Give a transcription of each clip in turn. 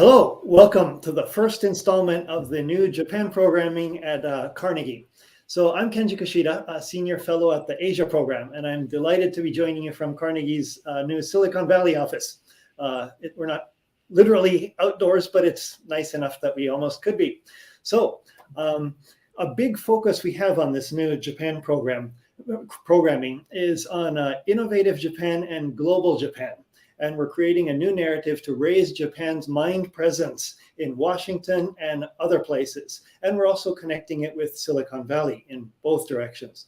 Hello, welcome to the first installment of the new Japan programming at Carnegie. So I'm Kenji Kushida, a senior fellow at the Asia program, and I'm delighted to be joining you from Carnegie's new Silicon Valley office. We're not literally outdoors, but it's nice enough that we almost could be. So a big focus we have on this new Japan programming is on innovative Japan and global Japan. And we're creating a new narrative to raise Japan's mind presence in Washington and other places. And we're also connecting it with Silicon Valley in both directions.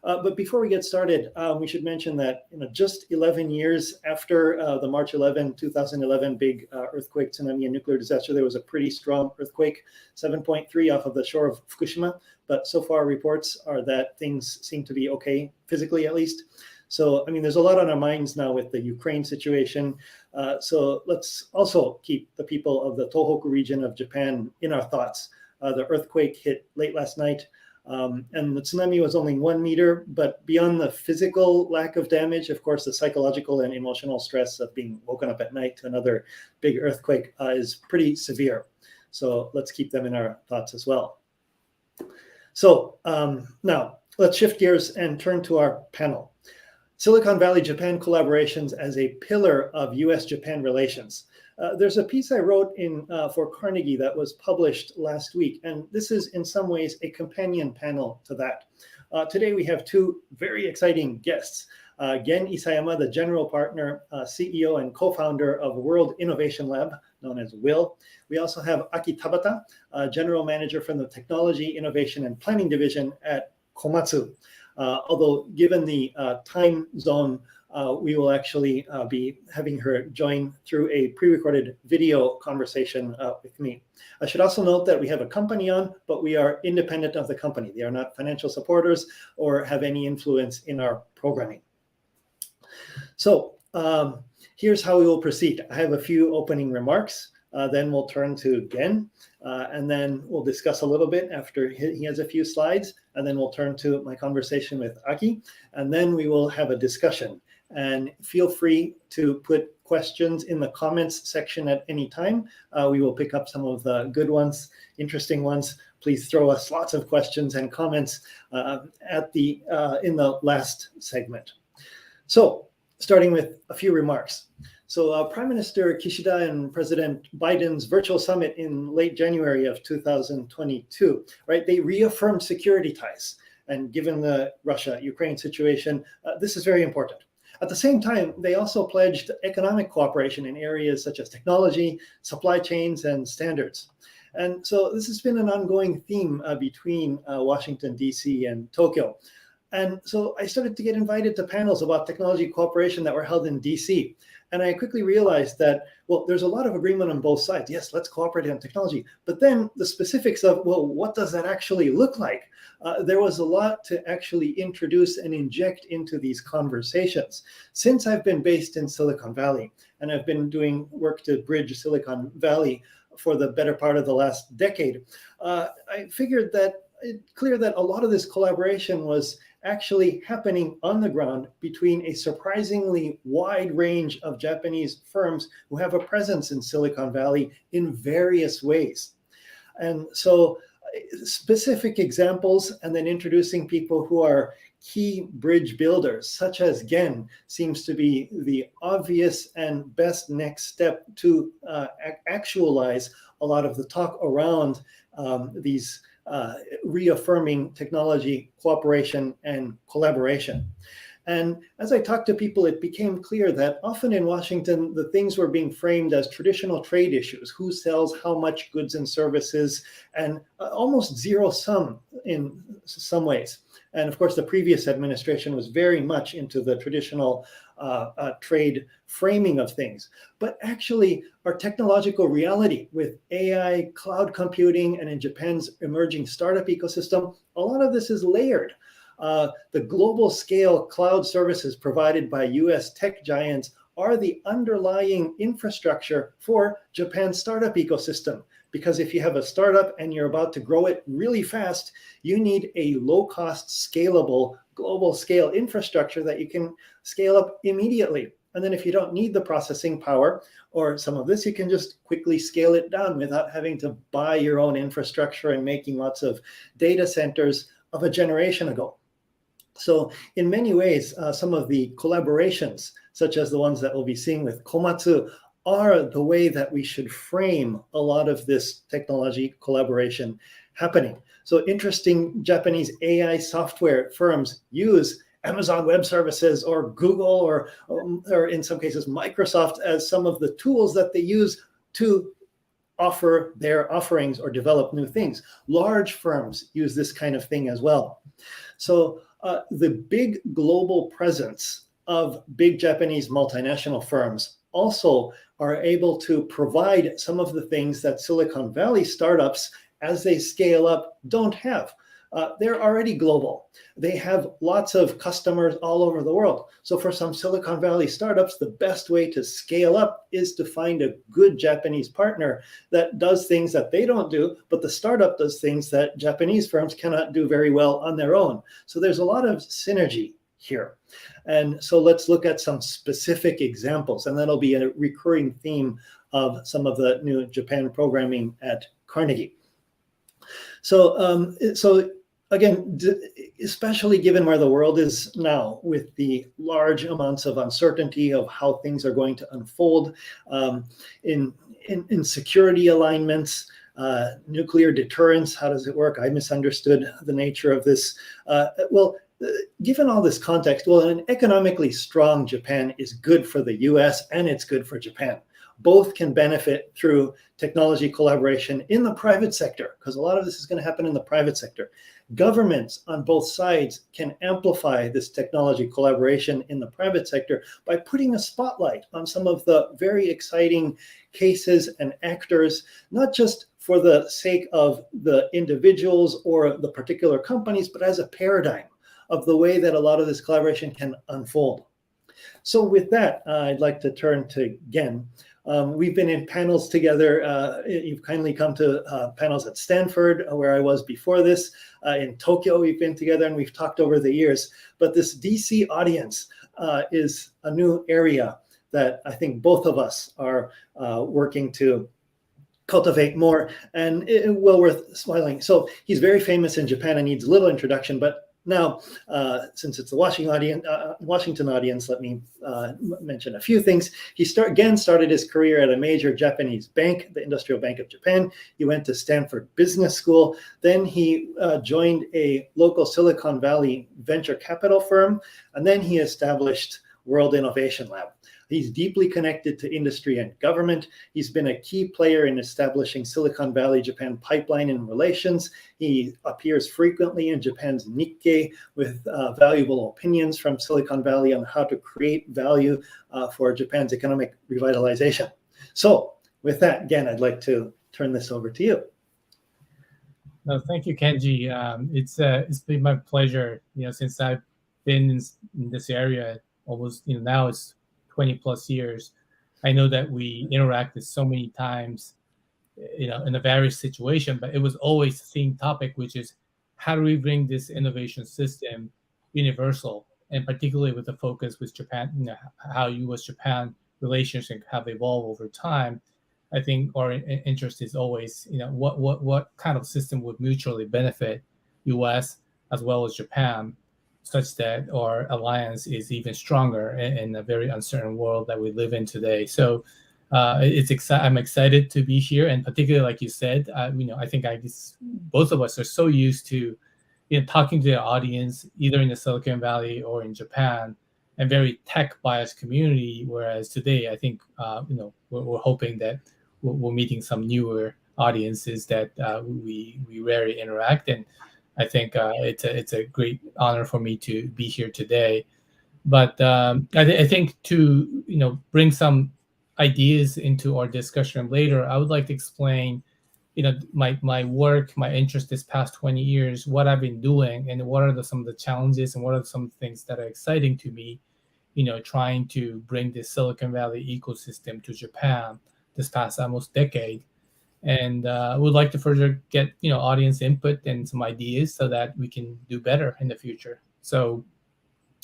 But before we get started, we should mention that just 11 years after the March 11, 2011 big earthquake, tsunami, and nuclear disaster, there was a pretty strong earthquake, 7.3 off of the shore of Fukushima. But so far reports are that things seem to be okay, physically at least. So, there's a lot on our minds now with the Ukraine situation. So let's also keep the people of the Tohoku region of Japan in our thoughts. The earthquake hit late last night, and the tsunami was only 1 meter. But beyond the physical lack of damage, of course, the psychological and emotional stress of being woken up at night to another big earthquake is pretty severe. So let's keep them in our thoughts as well. So now let's shift gears and turn to our panel. Silicon Valley-Japan collaborations as a pillar of U.S. Japan relations. There's a piece I wrote for Carnegie that was published last week, and this is in some ways a companion panel to that. Today we have two very exciting guests. Gen Isayama, the general partner, CEO and co-founder of World Innovation Lab, known as WIL. We also have Aki Tabata, general manager from the Technology, Innovation, and Planning Division at Komatsu. Although given the time zone, we will actually be having her join through a pre-recorded video conversation with me. I should also note that we have a company on, but we are independent of the company. They are not financial supporters or have any influence in our programming. So here's how we will proceed. I have a few opening remarks. Then we'll turn to Gen, and then we'll discuss a little bit after he has a few slides, and then we'll turn to my conversation with Aki, and then we will have a discussion. And feel free to put questions in the comments section at any time. We will pick up some of the good ones, interesting ones. Please throw us lots of questions and comments in the last segment. So, starting with a few remarks. So Prime Minister Kishida and President Biden's virtual summit in late January of 2022, right? They reaffirmed security ties. And given the Russia-Ukraine situation, this is very important. At the same time, they also pledged economic cooperation in areas such as technology, supply chains, and standards. And so this has been an ongoing theme between Washington, D.C. and Tokyo. And so I started to get invited to panels about technology cooperation that were held in DC. And I quickly realized that, well, there's a lot of agreement on both sides. Yes, let's cooperate on technology. But then the specifics of, well, what does that actually look like? There was a lot to actually introduce and inject into these conversations. Since I've been based in Silicon Valley, and I've been doing work to bridge Silicon Valley for the better part of the last decade, I figured that it's clear that a lot of this collaboration was actually happening on the ground between a surprisingly wide range of Japanese firms who have a presence in Silicon Valley in various ways. And so specific examples and then introducing people who are key bridge builders, such as Gen, seems to be the obvious and best next step to actualize a lot of the talk around these reaffirming technology cooperation and collaboration. And as I talked to people, it became clear that often in Washington, the things were being framed as traditional trade issues: who sells how much goods and services, and almost zero sum in some ways. And of course, the previous administration was very much into the traditional trade framing of things. But actually, our technological reality with AI, cloud computing, and in Japan's emerging startup ecosystem, a lot of this is layered. The global scale cloud services provided by US tech giants are the underlying infrastructure for Japan's startup ecosystem. Because if you have a startup and you're about to grow it really fast, you need a low-cost, scalable, global scale infrastructure that you can scale up immediately. And then if you don't need the processing power or some of this, you can just quickly scale it down without having to buy your own infrastructure and making lots of data centers of a generation ago. So in many ways, some of the collaborations, such as the ones that we'll be seeing with Komatsu, are the way that we should frame a lot of this technology collaboration happening. So interesting Japanese AI software firms use Amazon Web Services or Google or in some cases Microsoft as some of the tools that they use to offer their offerings or develop new things. Large firms use this kind of thing as well. So the big global presence of big Japanese multinational firms also are able to provide some of the things that Silicon Valley startups, as they scale up, don't have. They're already global. They have lots of customers all over the world. So for some Silicon Valley startups, the best way to scale up is to find a good Japanese partner that does things that they don't do, but the startup does things that Japanese firms cannot do very well on their own. So there's a lot of synergy here. And so let's look at some specific examples, and that'll be a recurring theme of some of the new Japan programming at Carnegie. So again, especially given where the world is now with the large amounts of uncertainty of how things are going to unfold in security alignments, nuclear deterrence, how does it work? I misunderstood the nature of this. Given all this context, an economically strong Japan is good for the US and it's good for Japan. Both can benefit through technology collaboration in the private sector, because a lot of this is going to happen in the private sector. Governments on both sides can amplify this technology collaboration in the private sector by putting a spotlight on some of the very exciting cases and actors, not just for the sake of the individuals or the particular companies, but as a paradigm of the way that a lot of this collaboration can unfold. So with that, I'd like to turn to Gen. We've been in panels together. You've kindly come to panels at Stanford, where I was before this. In Tokyo, we've been together and we've talked over the years. But this DC audience is a new area that I think both of us are working to cultivate more, and well worth smiling. So he's very famous in Japan and needs little introduction, but now, since it's the Washington audience, let me mention a few things. He started his career at a major Japanese bank, the Industrial Bank of Japan. He went to Stanford Business School. Then he joined a local Silicon Valley venture capital firm, and then he established World Innovation Lab. He's deeply connected to industry and government. He's been a key player in establishing Silicon Valley-Japan pipeline and relations. He appears frequently in Japan's Nikkei with valuable opinions from Silicon Valley on how to create value for Japan's economic revitalization. So with that, again, I'd like to turn this over to you. No, thank you, Kenji. It's been my pleasure, since I've been in this area almost, now it's 20 plus years. I know that we interacted so many times, in a various situation, but it was always the same topic, which is how do we bring this innovation system universal, and particularly with the focus with Japan, how U.S. Japan relations have evolved over time. I think our interest is always, what kind of system would mutually benefit U.S. as well as Japan, such that our alliance is even stronger in a very uncertain world that we live in today. So I'm excited to be here, and particularly, like you said, I think both of us are so used to, talking to the audience either in the Silicon Valley or in Japan, and very tech-biased community. Whereas today, I think we're hoping that we're meeting some newer audiences that we rarely interact, and I think it's a great honor for me to be here today. But I think to bring some ideas into our discussion later, I would like to explain my work, my interest this past 20 years, what I've been doing, and what are some of the challenges and what are some things that are exciting to me, trying to bring this Silicon Valley ecosystem to Japan this past almost decade. And I would like to further get audience input and some ideas so that we can do better in the future. So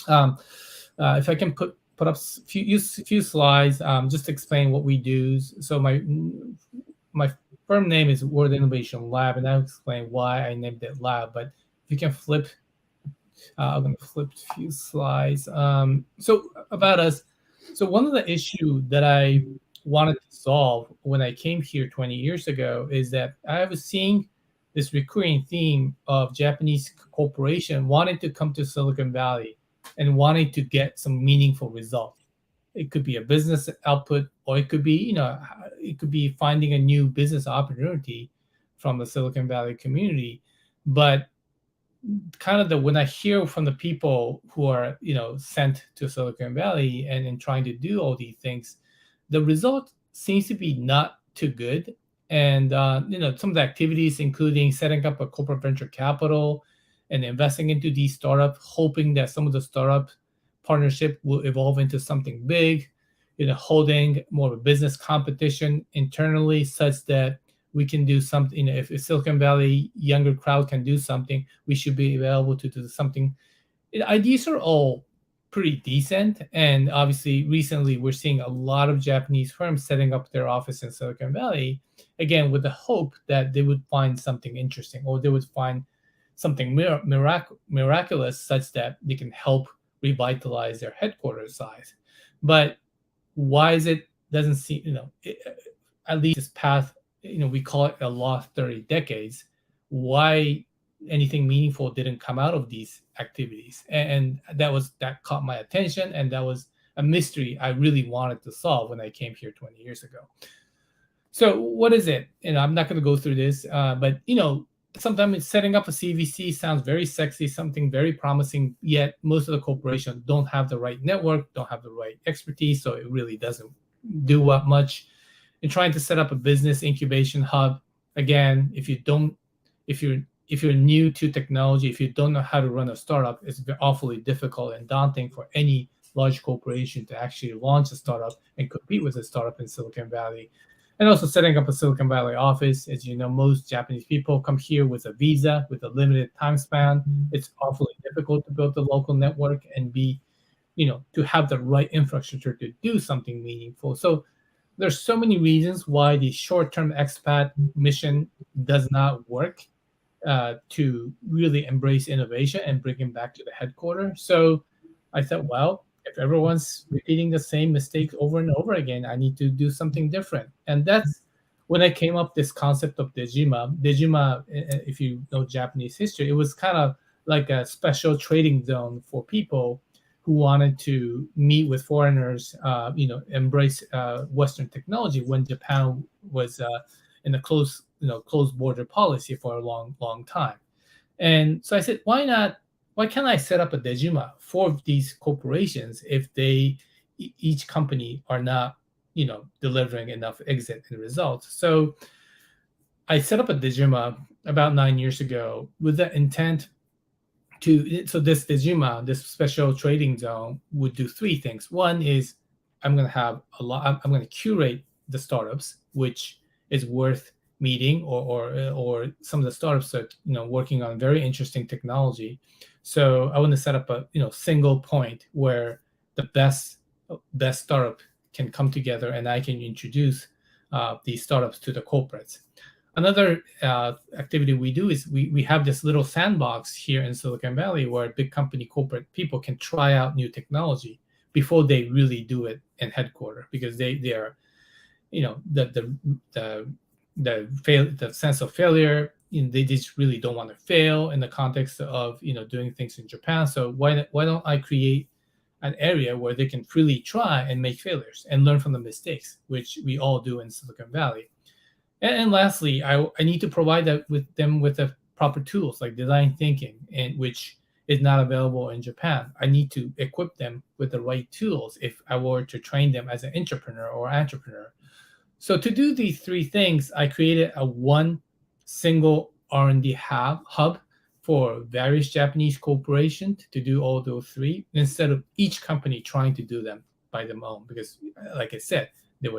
if I can put put up use a few slides just to explain what we do. So my firm name is World Innovation Lab, and I'll explain why I named it Lab. But if you can flip, I'm going to flip a few slides. So about us. So one of the issues that I wanted to solve when I came here 20 years ago is that I was seeing this recurring theme of Japanese corporation wanting to come to Silicon Valley and wanting to get some meaningful result. It could be a business output, or it could be, it could be finding a new business opportunity from the Silicon Valley community. But kind of when I hear from the people who are, sent to Silicon Valley and trying to do all these things, the result seems to be not too good. And some of the activities, including setting up a corporate venture capital and investing into these startups, hoping that some of the startup partnership will evolve into something big, holding more of a business competition internally such that we can do something. If a Silicon Valley younger crowd can do something, we should be able to do something. Ideas are all pretty decent. And obviously, recently, we're seeing a lot of Japanese firms setting up their office in Silicon Valley, again, with the hope that they would find something interesting, or they would find something miraculous such that they can help revitalize their headquarters size. But why is it doesn't seem, at least this path, we call it a lost 30 decades, why anything meaningful didn't come out of these activities? And that caught my attention, and that was a mystery I really wanted to solve when I came here 20 years ago. So what is it? I'm not going to go through this, but sometimes setting up a CVC sounds very sexy, something very promising, yet most of the corporations don't have the right network, don't have the right expertise, so it really doesn't do much. And trying to set up a business incubation hub, again, if you're new to technology, if you don't know how to run a startup, it's awfully difficult and daunting for any large corporation to actually launch a startup and compete with a startup in Silicon Valley. And also setting up a Silicon Valley office. As you know, most Japanese people come here with a visa, with a limited time span. It's awfully difficult to build a local network and to have the right infrastructure to do something meaningful. So there's so many reasons why the short-term expat mission does not work to really embrace innovation and bring them back to the headquarters. So I thought, well, if everyone's repeating the same mistakes over and over again, I need to do something different. And that's when I came up this concept of Dejima. Dejima, if you know Japanese history, it was kind of like a special trading zone for people who wanted to meet with foreigners, embrace Western technology when Japan was in a closed border policy for a long, long time. And so I said, why can't I set up a Dejima for these corporations if each company are not, delivering enough exit and results? So I set up a Dejima about 9 years ago with the intent so this Dejima, this special trading zone, would do three things. One is I'm going to curate the startups, which is worth meeting, or some of the startups that working on very interesting technology. So I want to set up a single point where the best startup can come together, and I can introduce these startups to the corporates. Another activity we do is we have this little sandbox here in Silicon Valley where big company corporate people can try out new technology before they really do it in headquarters, because they are, the sense of failure, they just really don't want to fail in the context of doing things in Japan. So why don't I create an area where they can freely try and make failures and learn from the mistakes, which we all do in Silicon Valley. And lastly, I need to provide them with the proper tools like design thinking, and which is not available in Japan. I need to equip them with the right tools if I were to train them as an entrepreneur. So to do these three things, I created one single R&D hub for various Japanese corporations to do all those three, instead of each company trying to do them by their own, because, like I said, it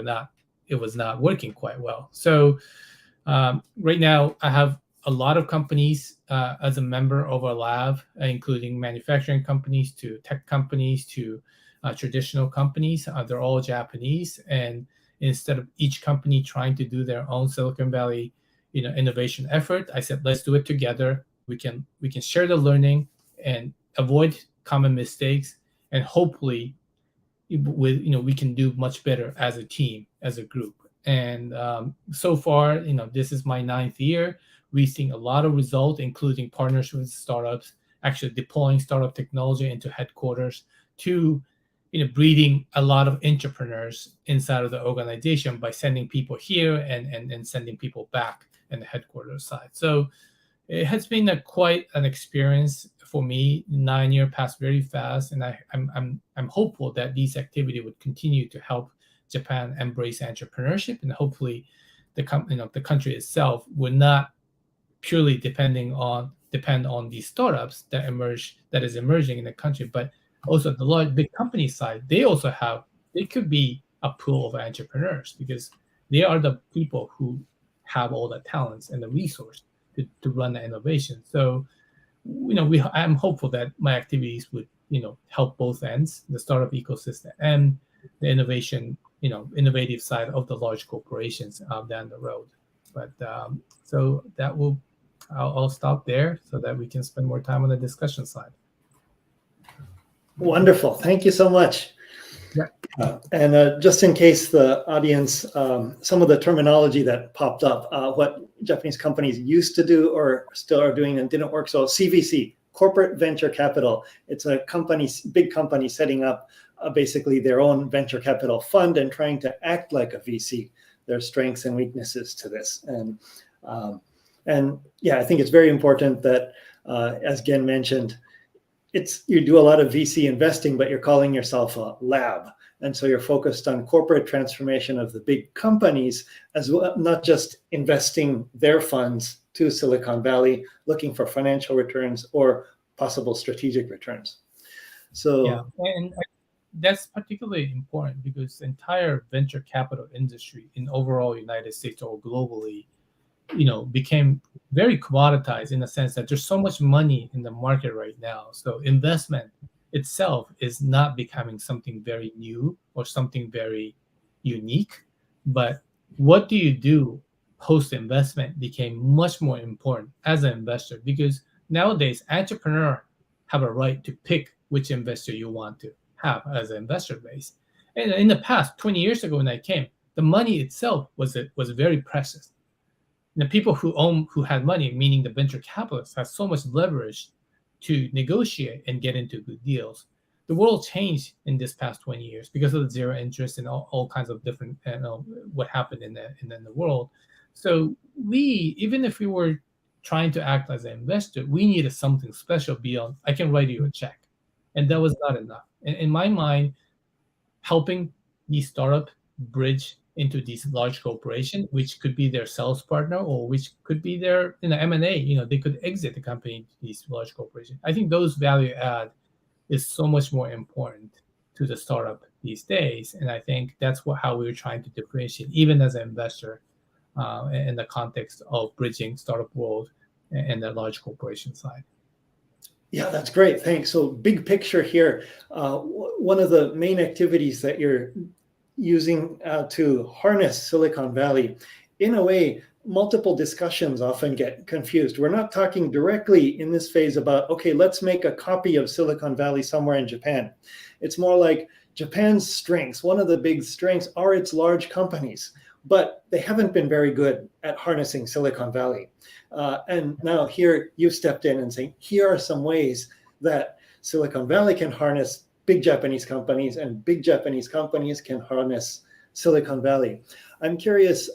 was not working quite well. So right now, I have a lot of companies as a member of our lab, including manufacturing companies to tech companies to traditional companies. They're all Japanese, and instead of each company trying to do their own Silicon Valley, innovation effort, I said, let's do it together. We can share the learning and avoid common mistakes, and hopefully, we can do much better as a team, as a group. And so far, this is my 9th year. We've seen a lot of results, including partnerships with startups, actually deploying startup technology into headquarters, to breeding a lot of entrepreneurs inside of the organization by sending people here and sending people back in the headquarters side. So it has been quite an experience for me. 9 years passed very fast, and I'm hopeful that these activities would continue to help Japan embrace entrepreneurship, and hopefully the country itself would not purely depend on these startups that is emerging in the country, but also the large big company side. They could be a pool of entrepreneurs, because they are the people who have all the talents and the resource to run the innovation. So I'm hopeful that my activities would help both ends, the startup ecosystem and the innovative side of the large corporations down the road. But so I'll stop there so that we can spend more time on the discussion side. Wonderful. Thank you so much. Yeah. And just in case the audience, some of the terminology that popped up, what Japanese companies used to do or still are doing and didn't work. So CVC, corporate venture capital. It's a big company setting up basically their own venture capital fund and trying to act like a VC. Their strengths and weaknesses to this. And yeah, I think it's very important that, as Gen mentioned, you do a lot of VC investing, but you're calling yourself a lab. And so you're focused on corporate transformation of the big companies, as well, not just investing their funds to Silicon Valley, looking for financial returns or possible strategic returns. So yeah, and that's particularly important because the entire venture capital industry in overall United States or globally, became very commoditized in the sense that there's so much money in the market right now. So investment itself is not becoming something very new or something very unique. But what do you do post-investment became much more important as an investor, because nowadays entrepreneurs have a right to pick which investor you want to have as an investor base. And in the past, 20 years ago when I came, the money itself was very precious. The people who had money, meaning the venture capitalists, had so much leverage to negotiate and get into good deals. The world changed in this past 20 years because of the zero interest and all kinds of different, what happened in the world. So even if we were trying to act as an investor, we needed something special beyond, I can write you a check. And that was not enough. And in my mind, helping these startup bridge into these large corporation, which could be their sales partner or which could be their M&A, they could exit the company to these large corporations. I think those value add is so much more important to the startup these days. And I think that's how we were trying to differentiate, even as an investor, in the context of bridging startup world and the large corporation side. Yeah, that's great. Thanks. So big picture here, one of the main activities that you're using to harness Silicon Valley, in a way, multiple discussions often get confused. We're not talking directly in this phase about, okay, let's make a copy of Silicon Valley somewhere in Japan. It's more like Japan's strengths. One of the big strengths are its large companies, but they haven't been very good at harnessing Silicon Valley. And now here you've stepped in and saying, here are some ways that Silicon Valley can harness big Japanese companies and big Japanese companies can harness Silicon Valley. I'm curious,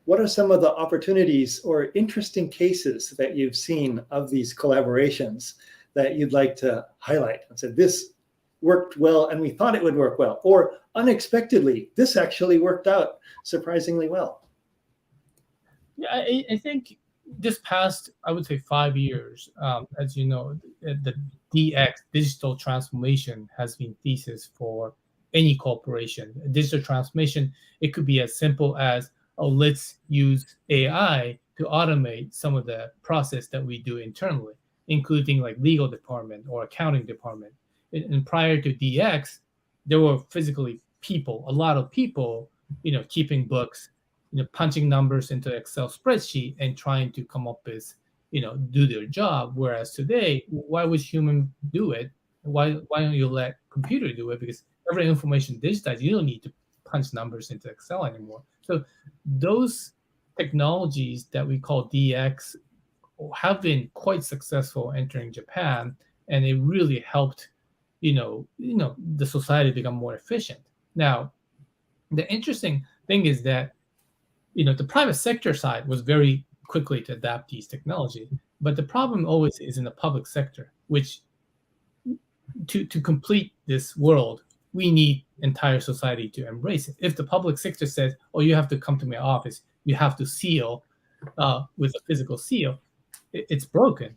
what are some of the opportunities or interesting cases that you've seen of these collaborations that you'd like to highlight and say, this worked well and we thought it would work well, or unexpectedly, this actually worked out surprisingly well? Yeah, I think this past, I would say 5 years, as you know, the DX, digital transformation, has been thesis for any corporation. Digital transformation, it could be as simple as, let's use AI to automate some of the process that we do internally, including like legal department or accounting department. And prior to DX, there were physically people, a lot of people, keeping books, punching numbers into Excel spreadsheet and trying to come up with, do their job. Whereas today, why would human do it? Why don't you let computer do it? Because every information digitized, you don't need to punch numbers into Excel anymore. So those technologies that we call DX have been quite successful entering Japan, and it really helped, the society become more efficient. Now, the interesting thing is that, the private sector side was very quickly to adapt these technologies, but the problem always is in the public sector, which to complete this world, we need entire society to embrace it. If the public sector says, "Oh, you have to come to my office, you have to seal with a physical seal," it's broken.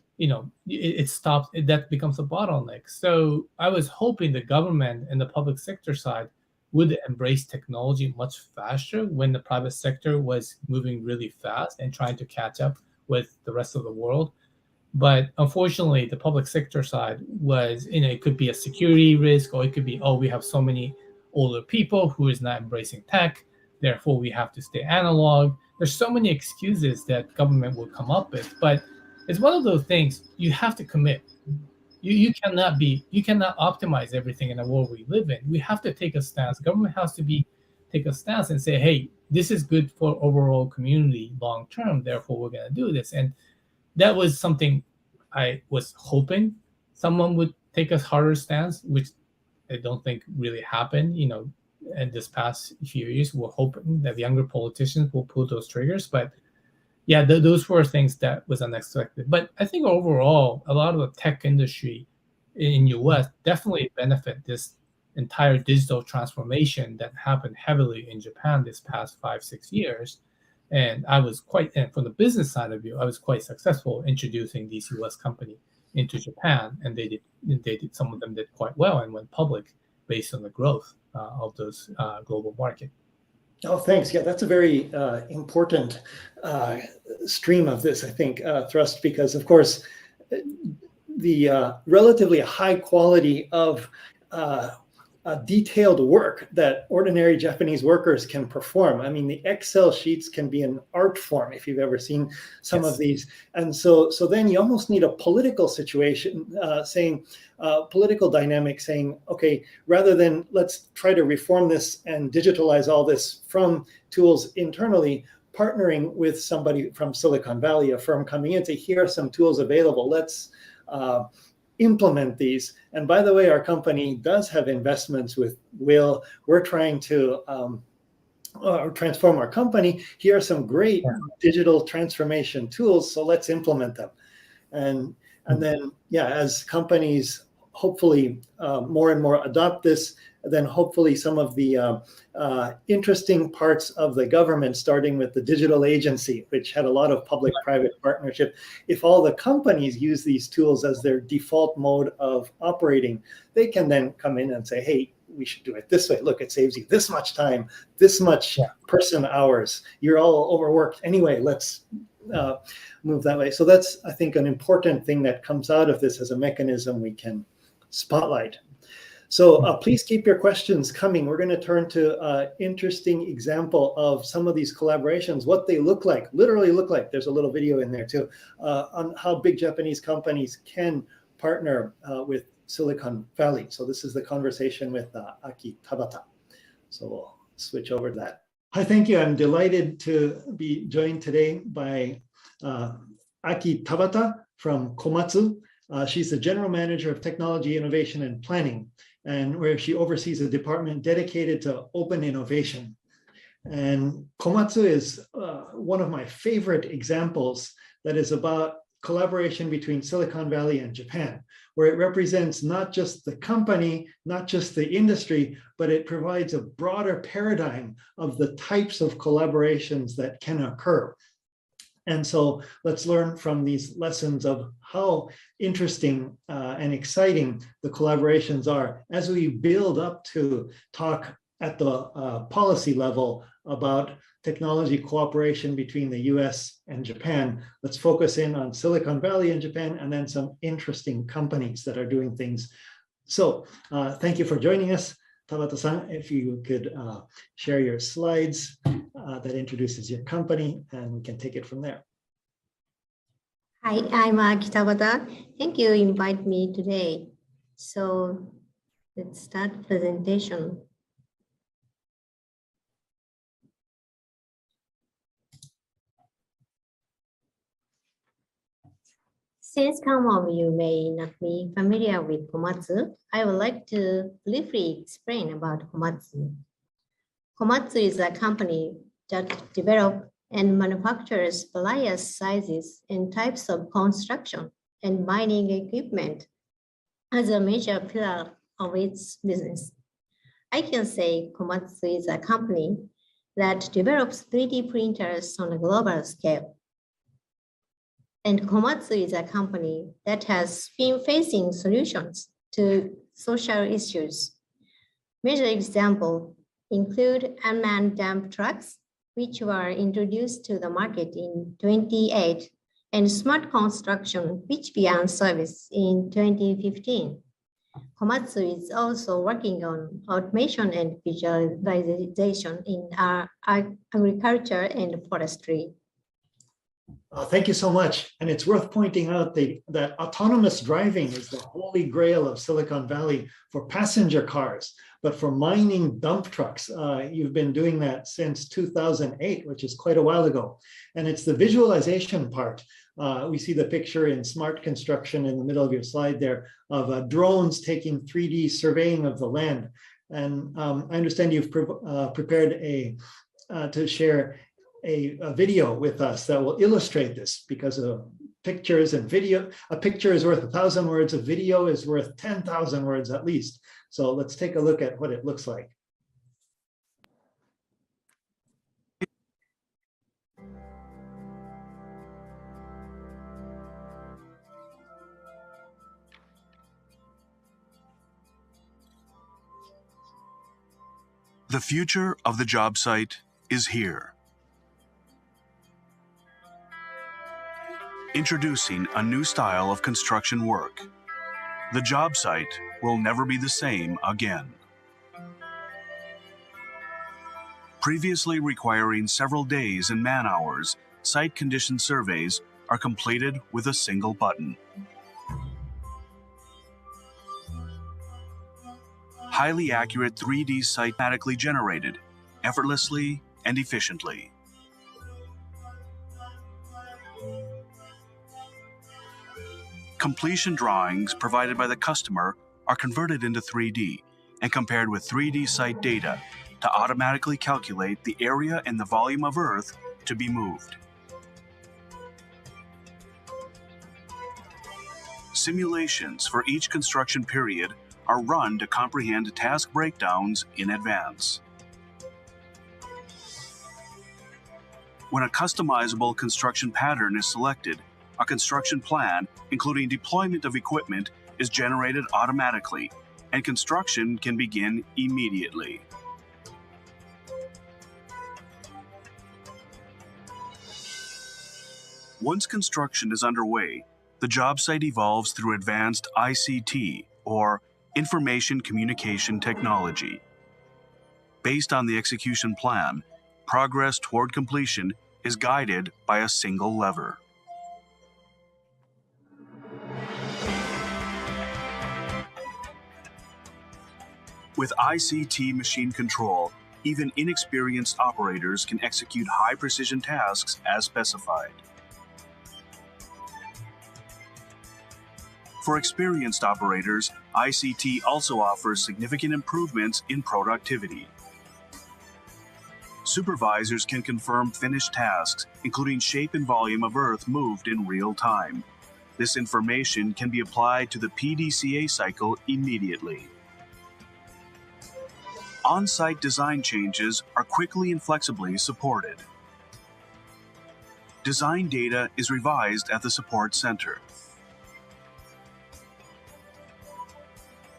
It stops. That becomes a bottleneck. So I was hoping the government and the public sector side would embrace technology much faster when the private sector was moving really fast and trying to catch up with the rest of the world. But unfortunately, the public sector side was, it could be a security risk, or it could be, oh, we have so many older people who is not embracing tech, therefore we have to stay analog. There's so many excuses that government will come up with, but it's one of those things you have to commit. You cannot optimize everything in the world we live in. We have to take a stance. Government has to take a stance and say, hey, this is good for overall community long term, therefore we're going to do this. And that was something I was hoping someone would take a harder stance, which I don't think really happened. In this past few years, we're hoping that younger politicians will pull those triggers. But yeah, those were things that was unexpected. But I think overall, a lot of the tech industry in U.S. definitely benefit this entire digital transformation that happened heavily in Japan this past 5-6 years. And from the business side of view, I was quite successful introducing these U.S. company into Japan, and they did. Some of them did quite well and went public based on the growth of those global market. Oh, thanks. Yeah, that's a very important stream of this, I think, thrust, because, of course, the relatively high quality of detailed work that ordinary Japanese workers can perform. I mean, the Excel sheets can be an art form if you've ever seen some of these. And so then you almost need a political situation political dynamic saying, okay, rather than let's try to reform this and digitalize all this from tools internally, partnering with somebody from Silicon Valley, a firm coming in, say, here are some tools available. Let's implement these. And by the way, our company does have investments with Will. We're trying to transform our company. Here are some great digital transformation tools, so let's implement them. And then, as companies hopefully more and more adopt this, then hopefully some of the interesting parts of the government, starting with the digital agency, which had a lot of public-private partnership, if all the companies use these tools as their default mode of operating, they can then come in and say, hey, we should do it this way. Look, it saves you this much time, this much person hours. You're all overworked. Anyway, let's move that way. So that's, I think, an important thing that comes out of this as a mechanism we can spotlight. So please keep your questions coming. We're going to turn to an interesting example of some of these collaborations, what they look like, literally look like. There's a little video in there too, on how big Japanese companies can partner with Silicon Valley. So this is the conversation with Aki Tabata. So we'll switch over to that. Hi, thank you. I'm delighted to be joined today by Aki Tabata from Komatsu. She's the General Manager of Technology, Innovation, and Planning, and where she oversees a department dedicated to open innovation. And Komatsu is one of my favorite examples that is about collaboration between Silicon Valley and Japan, where it represents not just the company, not just the industry, but it provides a broader paradigm of the types of collaborations that can occur. And so let's learn from these lessons of how interesting and exciting the collaborations are as we build up to talk at the policy level about technology cooperation between the US and Japan. Let's focus in on Silicon Valley and Japan, and then some interesting companies that are doing things. So thank you for joining us. Tabata-san, if you could share your slides that introduces your company, and we can take it from there. Hi, I'm Aki Tabata. Thank you for inviting me today. So let's start presentation. Since some of you may not be familiar with Komatsu, I would like to briefly explain about Komatsu. Komatsu is a company that develops and manufactures various sizes and types of construction and mining equipment as a major pillar of its business. I can say Komatsu is a company that develops 3D printers on a global scale. And Komatsu is a company that has been facing solutions to social issues. Major examples include unmanned dump trucks, which were introduced to the market in 2008, and smart construction, which began service in 2015. Komatsu is also working on automation and visualization in agriculture and forestry. Thank you so much. And it's worth pointing out that autonomous driving is the holy grail of Silicon Valley for passenger cars. But for mining dump trucks, you've been doing that since 2008, which is quite a while ago. And it's the visualization part. We see the picture in smart construction in the middle of your slide there of drones taking 3D surveying of the land. And I understand you've prepared to share a video with us that will illustrate this, because of pictures and video. A picture is worth 1,000 words, a video is worth 10,000 words at least. So let's take a look at what it looks like. The future of the job site is here. Introducing a new style of construction work. The job site will never be the same again. Previously requiring several days and man-hours, site condition surveys are completed with a single button. Highly accurate 3D site automatically generated, effortlessly and efficiently. Completion drawings provided by the customer are converted into 3D and compared with 3D site data to automatically calculate the area and the volume of earth to be moved. Simulations for each construction period are run to comprehend task breakdowns in advance. When a customizable construction pattern is selected, a construction plan, including deployment of equipment, is generated automatically, and construction can begin immediately. Once construction is underway, the job site evolves through advanced ICT, or Information Communication Technology. Based on the execution plan, progress toward completion is guided by a single lever. With ICT machine control, even inexperienced operators can execute high-precision tasks as specified. For experienced operators, ICT also offers significant improvements in productivity. Supervisors can confirm finished tasks, including shape and volume of earth moved in real time. This information can be applied to the PDCA cycle immediately. On-site design changes are quickly and flexibly supported. Design data is revised at the support center.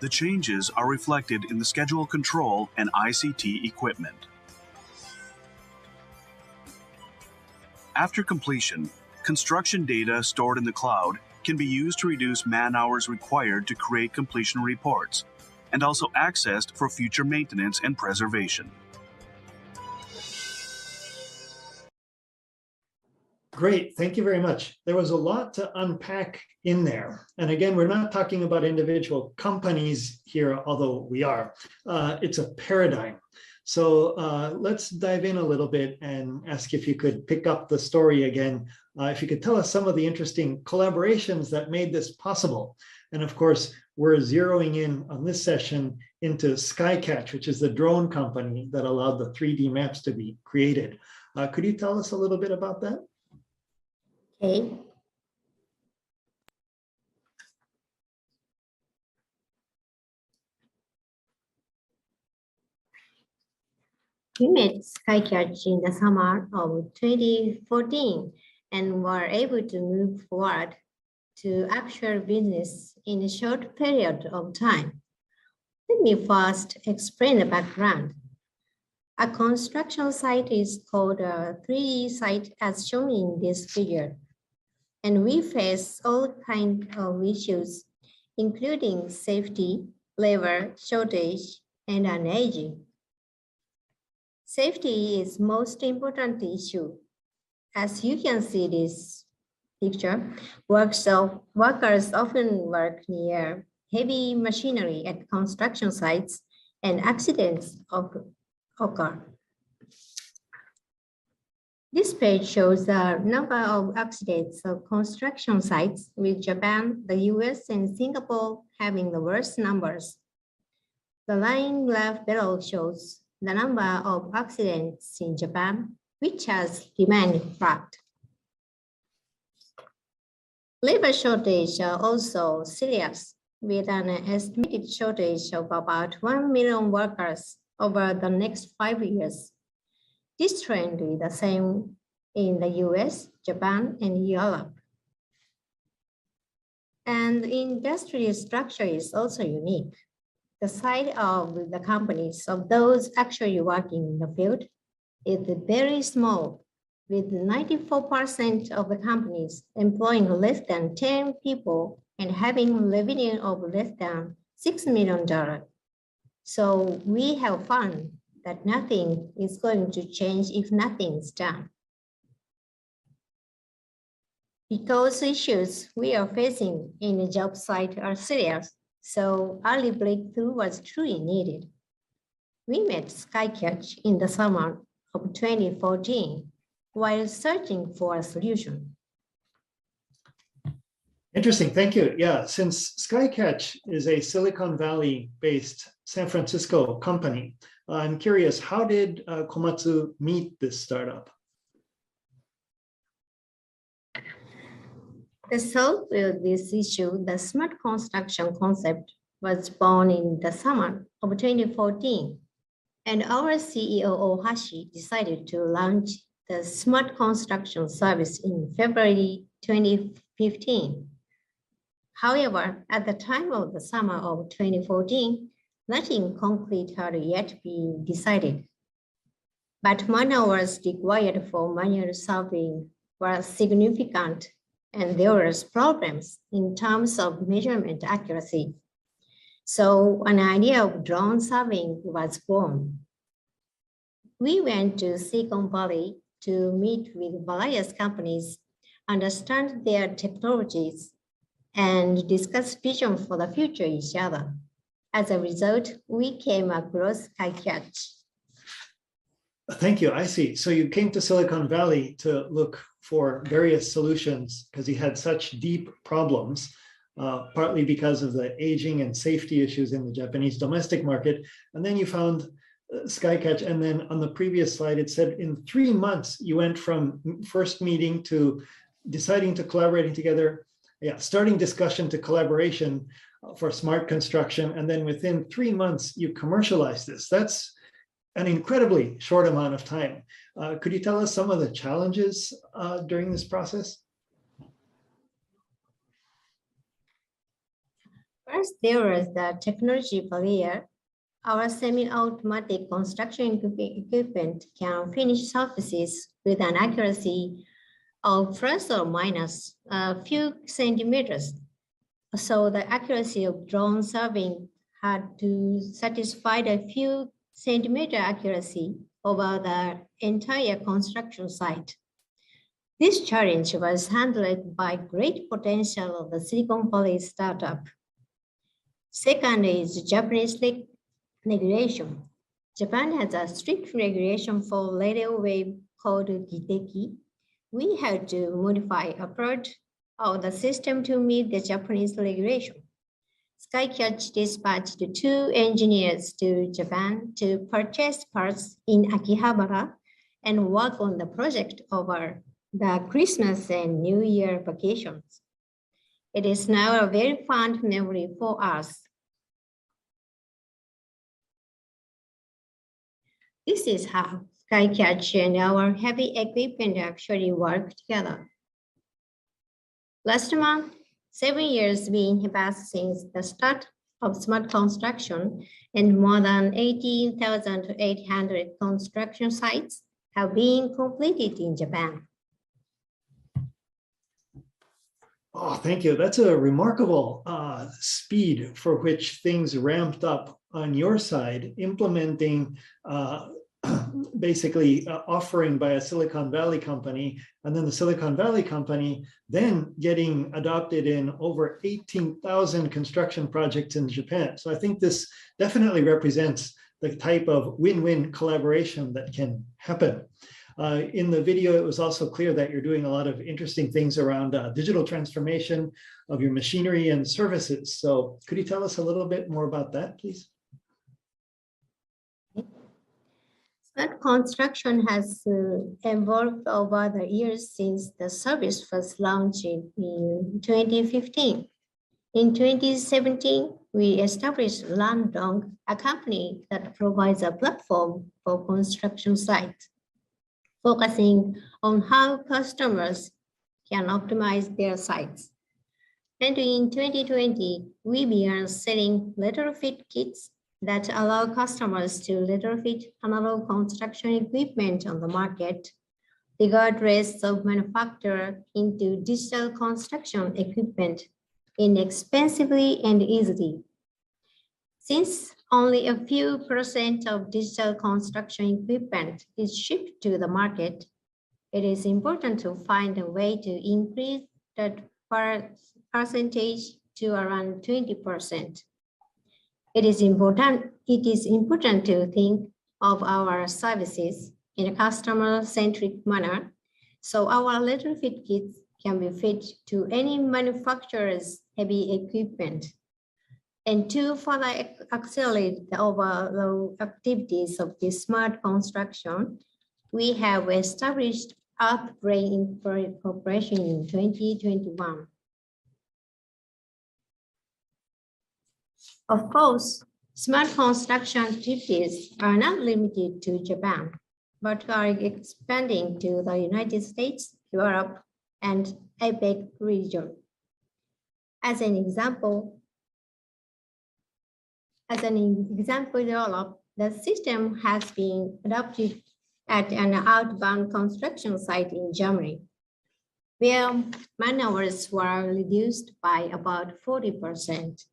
The changes are reflected in the schedule control and ICT equipment. After completion, construction data stored in the cloud can be used to reduce man-hours required to create completion reports, and also accessed for future maintenance and preservation. Great, thank you very much. There was a lot to unpack in there. And again, we're not talking about individual companies here, although we are. It's a paradigm. So let's dive in a little bit and ask if you could pick up the story again. If you could tell us some of the interesting collaborations that made this possible. And of course, we're zeroing in on this session into Skycatch, which is the drone company that allowed the 3D maps to be created. Could you tell us a little bit about that? Okay. We met Skycatch in the summer of 2014 and were able to move forward to actual business in a short period of time. Let me first explain the background. A construction site is called a 3D site as shown in this figure. And we face all kinds of issues, including safety, labor shortage, and an aging. Safety is most important issue. As you can see this picture, workers often work near heavy machinery at construction sites and accidents occur. This page shows the number of accidents of construction sites, with Japan, the US, and Singapore having the worst numbers. The line left below shows the number of accidents in Japan, which has remained flat. Labor shortage are also serious, with an estimated shortage of about 1 million workers over the next 5 years. This trend is the same in the US, Japan, and Europe. And the industry structure is also unique. The size of the companies of those actually working in the field is very small, with 94% of the companies employing less than 10 people and having revenue of less than $6 million. So we have found that nothing is going to change if nothing is done. Because issues we are facing in the job site are serious, so early breakthrough was truly needed. We met Skycatch in the summer of 2014 while searching for a solution. Interesting, thank you. Yeah, since Skycatch is a Silicon Valley-based San Francisco company, I'm curious, how did Komatsu meet this startup? To solve this issue, the smart construction concept was born in the summer of 2014, and our CEO Ohashi decided to launch the smart construction service in February 2015. However, at the time of the summer of 2014, nothing concrete had yet been decided. But man-hours required for manual surveying were significant, and there were problems in terms of measurement accuracy. So an idea of drone surveying was born. We went to Silicon Valley to meet with various companies, understand their technologies, and discuss vision for the future each other. As a result, we came across Skycatch. Thank you, I see. So you came to Silicon Valley to look for various solutions because you had such deep problems, partly because of the aging and safety issues in the Japanese domestic market. And then you found Skycatch. And then on the previous slide, it said in 3 months, you went from first meeting to deciding to collaborating together, starting discussion to collaboration for smart construction. And then within 3 months, you commercialized this. That's an incredibly short amount of time. Could you tell us some of the challenges during this process? First, there was the technology barrier. Our semi-automatic construction equipment can finish surfaces with an accuracy of plus or minus a few centimeters. So the accuracy of drone surveying had to satisfy a few centimeter accuracy over the entire construction site. This challenge was handled by great potential of the Silicon Valley startup. Second is Japanese regulation. Japan has a strict regulation for radio wave called Giteki. We had to modify a part of the system to meet the Japanese regulation. Skycatch dispatched 2 engineers to Japan to purchase parts in Aki Tabata and work on the project over the Christmas and New Year vacations. It is now a very fond memory for us. This is how Skycatch and our heavy equipment actually work together. Last month, 7 years been passed since the start of smart construction, and more than 18,800 construction sites have been completed in Japan. Oh, thank you. That's a remarkable speed for which things ramped up on your side, implementing basically offering by a Silicon Valley company, and then the Silicon Valley company then getting adopted in over 18,000 construction projects in Japan. So I think this definitely represents the type of win-win collaboration that can happen. In the video, it was also clear that you're doing a lot of interesting things around digital transformation of your machinery and services. So could you tell us a little bit more about that, please? Smart construction has evolved over the years since the service was launched in 2015. In 2017, we established Landong, a company that provides a platform for construction sites, focusing on how customers can optimize their sites. And in 2020, we began selling retrofit kits that allow customers to retrofit analog construction equipment on the market, regardless of manufacturer, into digital construction equipment inexpensively and easily. Since only a few % of digital construction equipment is shipped to the market, it is important to find a way to increase that percentage to around 20%. It is important to think of our services in a customer-centric manner, so our retrofit kits can be fit to any manufacturer's heavy equipment. And to further accelerate the overall activities of this smart construction, we have established Earthbrain Corporation in 2021. Of course, smart construction activities are not limited to Japan, but are expanding to the United States, Europe, and APEC region. As an example developed, the system has been adopted at an outbound construction site in Germany, where man-hours were reduced by about 40%.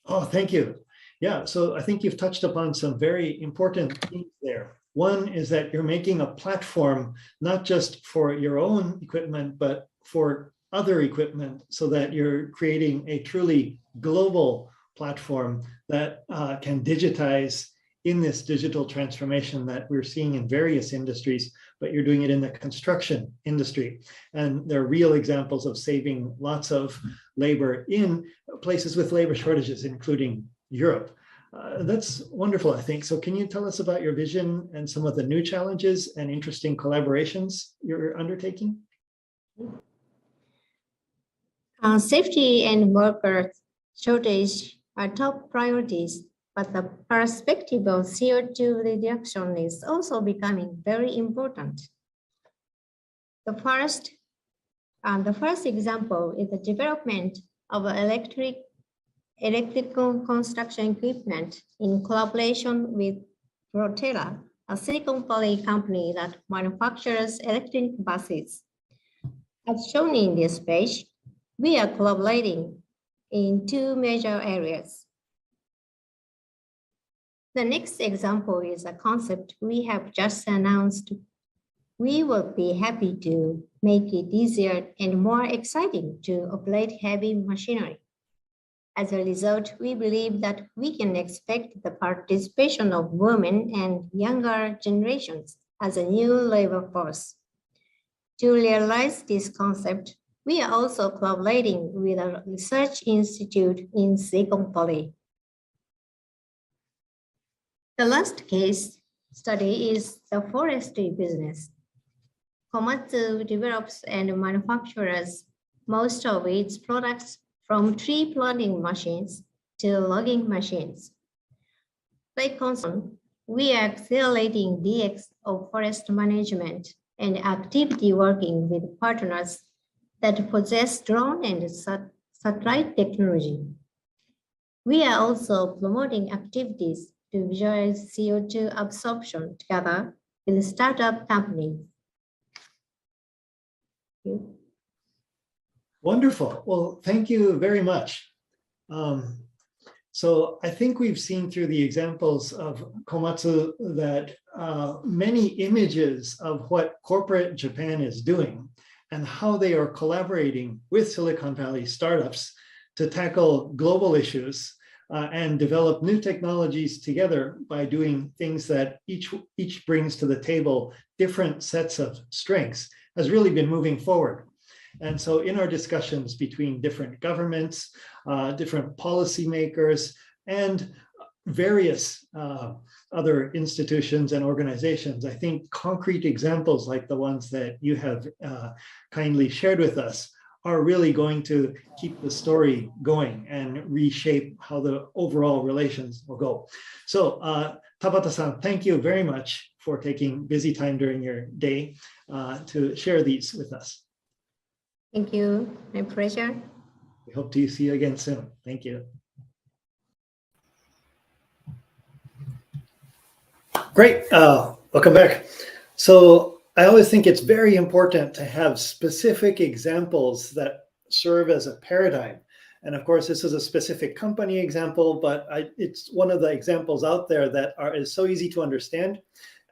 Oh, thank you. Yeah, so I think you've touched upon some very important things there. One is that you're making a platform, not just for your own equipment, but for other equipment, so that you're creating a truly global platform that can digitize in this digital transformation that we're seeing in various industries, but you're doing it in the construction industry. And there are real examples of saving lots of labor in places with labor shortages, including Europe. That's wonderful, I think. So can you tell us about your vision and some of the new challenges and interesting collaborations you're undertaking? Safety and worker shortage are top priorities, but the perspective of CO2 reduction is also becoming very important. The first example is the development of electrical construction equipment in collaboration with Rotera, a Silicon Valley company that manufactures electric buses. As shown in this page, we are collaborating in two major areas. The next example is a concept we have just announced. We will be happy to make it easier and more exciting to operate heavy machinery. As a result, we believe that we can expect the participation of women and younger generations as a new labor force. To realize this concept, we are also collaborating with a research institute in Silicon Valley. The last case study is the forestry business. Komatsu develops and manufactures most of its products from tree planting machines to logging machines. By concern, we are accelerating DX of forest management and activity working with partners that possess drone and satellite technology. We are also promoting activities to visualize CO2 absorption together with startup companies. Thank you. Wonderful. Well, thank you very much. So I think we've seen through the examples of Komatsu that many images of what corporate Japan is doing and how they are collaborating with Silicon Valley startups to tackle global issues and develop new technologies together by doing things that each brings to the table different sets of strengths has really been moving forward. And so in our discussions between different governments, different policymakers, and various other institutions and organizations, I think concrete examples like the ones that you have kindly shared with us are really going to keep the story going and reshape how the overall relations will go. So Tabata-san, thank you very much for taking busy time during your day to share these with us. Thank you. My pleasure. We hope to see you again soon. Thank you. Great. Welcome back. So I always think it's very important to have specific examples that serve as a paradigm. And of course, this is a specific company example, but it's one of the examples out there that is so easy to understand.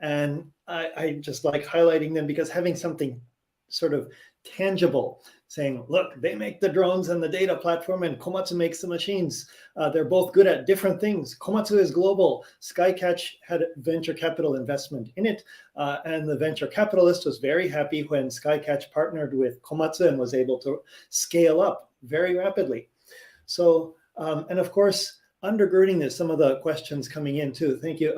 And I just like highlighting them because having something sort of tangible, saying, look, they make the drones and the data platform and Komatsu makes the machines. They're both good at different things. Komatsu is global. Skycatch had venture capital investment in it. And the venture capitalist was very happy when Skycatch partnered with Komatsu and was able to scale up very rapidly. So, and of course, undergirding this, some of the questions coming in too. Thank you.